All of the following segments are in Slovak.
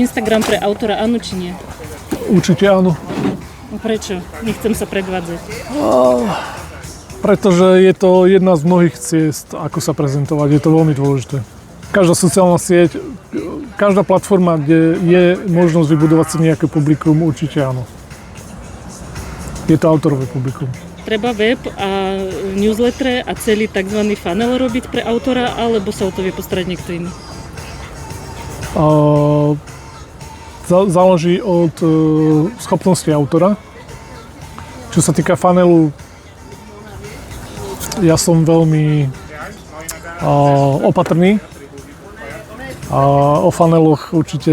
Instagram pre autora áno či nie? Určite áno. No prečo? Nechcem sa predvádzať. Pretože je to jedna z mnohých ciest, ako sa prezentovať. Je to veľmi dôležité. Každá sociálna sieť, každá platforma, kde je možnosť vybudovať si nejaké publikum, určite áno. Je to autorové publikum. Treba web a newsletter a celý tzv. Funnel robiť pre autora, alebo sa o to vie postarať niekto iný? Záleží od schopnosti autora. Čo sa týka funnelu, ja som veľmi opatrný. O funneloch určite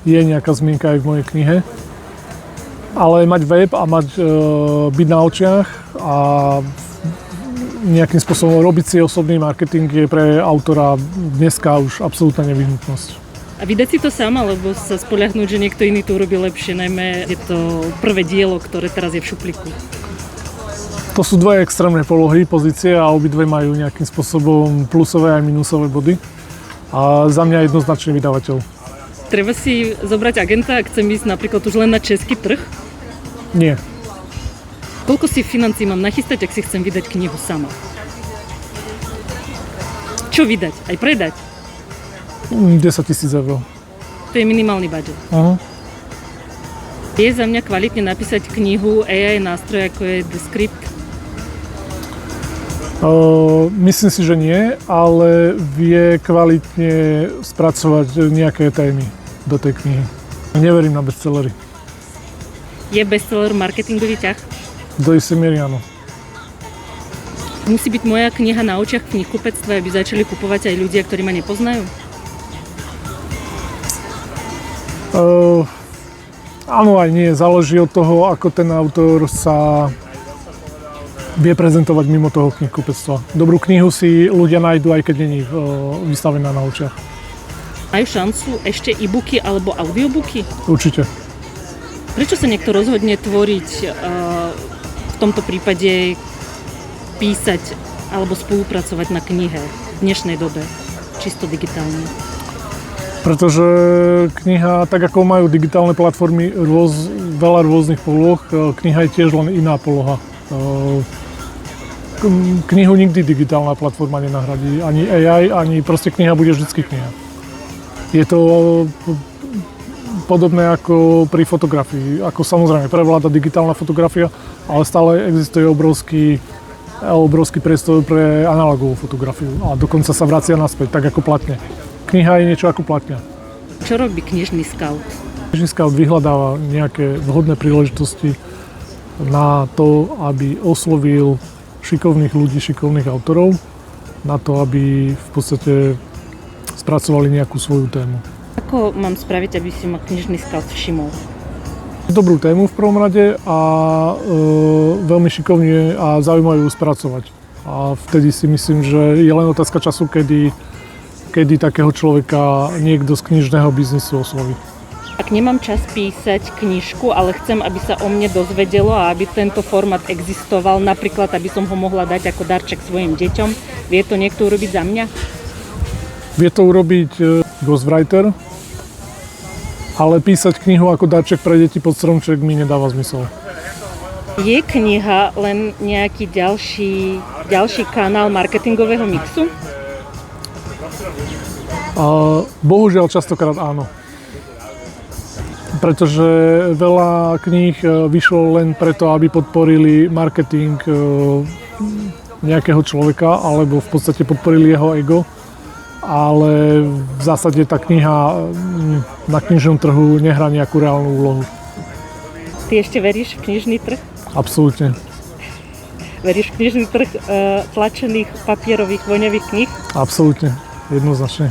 je nejaká zmienka aj v mojej knihe. Ale mať web a byť na očiach a nejakým spôsobom robiť si osobný marketing je pre autora dneska už absolútna nevyhnutnosť. A vydať si to sám, alebo sa spoľahnúť, že niekto iný to urobí lepšie, najmä je to prvé dielo, ktoré teraz je v šuplíku? To sú dve extrémne polohy, pozície a obidve majú nejakým spôsobom plusové aj minusové body. A za mňa jednoznačný vydavateľ. Treba si zobrať agenta, ak chcem ísť napríklad už len na český trh? Nie. Koľko si financií mám nachystať, ak si chcem vydať knihu sama? Čo vydať? Aj predať? 10 000 eur. To je minimálny budget. Uh-huh. Je za mňa kvalitne napísať knihu AI nástroj, ako je Descript? Myslím si, že nie, ale vie kvalitne spracovať nejaké témy do tej knihy. Neverím na bestsellery. Je bestseller marketingový ťah? Do istej miery áno. Musí byť moja kniha na očiach v knihkupectve, aby začali kupovať aj ľudia, ktorí ma nepoznajú? Áno aj nie, záleží od toho, ako ten autor sa vie prezentovať mimo toho knihkupectva. Dobrú knihu si ľudia nájdu, aj keď nie je vystavená na očiach. Majú šancu ešte e-booky alebo audiobooky? Určite. Prečo sa niekto rozhodne tvoriť, v tomto prípade písať alebo spolupracovať na knihe v dnešnej dobe, čisto digitálne? Pretože kniha, tak ako majú digitálne platformy veľa rôznych poloh, kniha je tiež len iná poloha. Knihu nikdy digitálna platforma nenahradí, ani AI, ani proste kniha bude vždycky kniha. Je to podobné ako pri fotografii, ako samozrejme prevláda digitálna fotografia, ale stále existuje obrovský priestor pre analogovú fotografiu a dokonca sa vracia naspäť, tak ako platne. Kniha je niečo ako platňa. Čo robí knižný scout? Knižný scout vyhľadáva nejaké vhodné príležitosti na to, aby oslovil šikovných ľudí, šikovných autorov, na to, aby v podstate spracovali nejakú svoju tému. Ako mám spraviť, aby si ma knižný scout všimol? Dobrú tému v prvom rade a veľmi šikovne a zaujímajú spracovať. A vtedy si myslím, že je len otázka času, kedy takého človeka niekto z knižného biznisu osloví. Ak nemám čas písať knižku, ale chcem, aby sa o mne dozvedelo a aby tento formát existoval, napríklad, aby som ho mohla dať ako darček svojim deťom, vie to niekto urobiť za mňa? Vie to urobiť ghostwriter, ale písať knihu ako darček pre deti pod stromček mi nedáva zmysel. Je kniha len nejaký ďalší kanál marketingového mixu? Bohužiaľ častokrát áno. Pretože veľa kníh vyšlo len preto, aby podporili marketing nejakého človeka, alebo v podstate podporili jeho ego. Ale v zásade tá kniha na knižnom trhu nehrá nejakú reálnu úlohu. Ty ešte veríš v knižný trh? Absolútne. Veríš v knižný trh tlačených, papierových, voňavých kníh? Absolútne, jednoznačne.